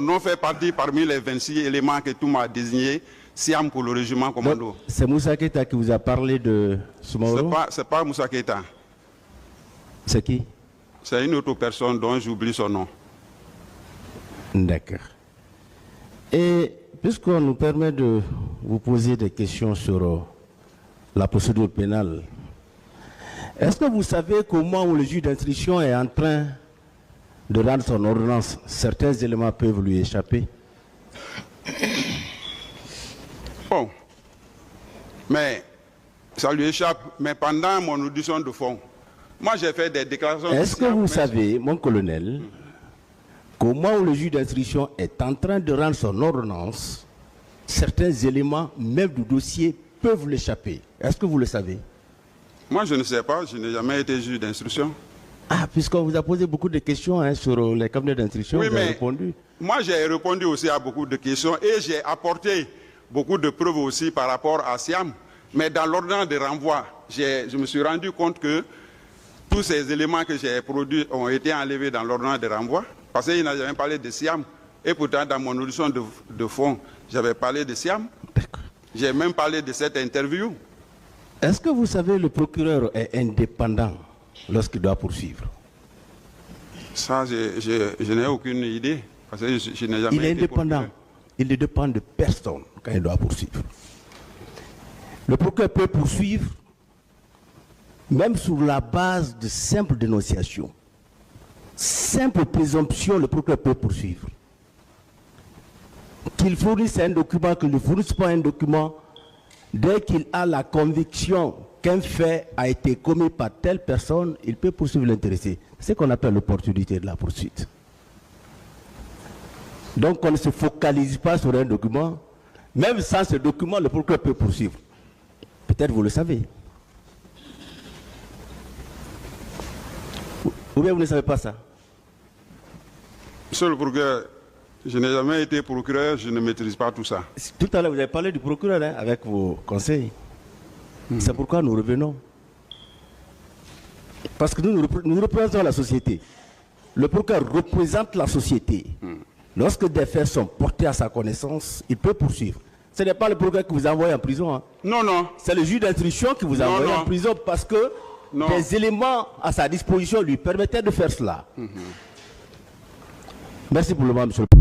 nom fait partie parmi les 26 éléments que tout m'a désigné, Siam pour le régiment commando. C'est Moussa Keita qui vous a parlé de Soumaoro? C'est pas Moussa Keita. C'est qui? C'est une autre personne dont j'oublie son nom. D'accord. Et puisqu'on nous permet de vous poser des questions sur la procédure pénale, est-ce que vous savez comment le juge d'instruction est en train de rendre son ordonnance? Certains éléments peuvent lui échapper. Bon, mais ça lui échappe. Mais pendant mon audition de fond, moi j'ai fait des déclarations. Est-ce que vous savez, mon colonel, comment le juge d'instruction est en train de rendre son ordonnance? Certains éléments, même du dossier, peuvent l'échapper. Est-ce que vous le savez? Moi je ne sais pas, je n'ai jamais été juge d'instruction. Ah, puisqu'on vous a posé beaucoup de questions sur les cabinets d'instruction, oui, vous avez répondu. Moi j'ai répondu aussi à beaucoup de questions et j'ai apporté beaucoup de preuves aussi par rapport à Siam. Mais dans l'ordonnance de renvoi, je me suis rendu compte que tous ces éléments que j'ai produits ont été enlevés dans l'ordonnance de renvoi, parce qu'il n'a jamais parlé de Siam. Et pourtant, dans mon audition de fond, j'avais parlé de Siam. J'ai même parlé de cette interview. Est-ce que vous savez le procureur est indépendant lorsqu'il doit poursuivre? Ça, je n'ai aucune idée. Parce que je n'ai jamais Il est été indépendant. procureur. Il ne dépend de personne quand il doit poursuivre. Le procureur peut poursuivre même sur la base de simples dénonciations. Simple présomption, le procureur peut poursuivre. Qu'il fournisse un document, qu'il ne fournisse pas un document, dès qu'il a la conviction qu'un fait a été commis par telle personne, il peut poursuivre l'intéressé. C'est ce qu'on appelle l'opportunité de la poursuite. Donc on ne se focalise pas sur un document. Même sans ce document, le procureur peut poursuivre. Peut-être vous le savez. Ou bien vous ne savez pas ça? Monsieur le procureur, je n'ai jamais été procureur, je ne maîtrise pas tout ça. Tout à l'heure, vous avez parlé du procureur avec vos conseils. C'est pourquoi nous revenons. Parce que nous représentons la société. Le procureur représente la société. Lorsque des faits sont portés à sa connaissance, il peut poursuivre. Ce n'est pas le procureur qui vous a envoyé en prison. Hein. Non, non. C'est le juge d'instruction qui vous a envoyé en prison parce que des éléments à sa disposition lui permettaient de faire cela. Merci pour le moment, monsieur le président.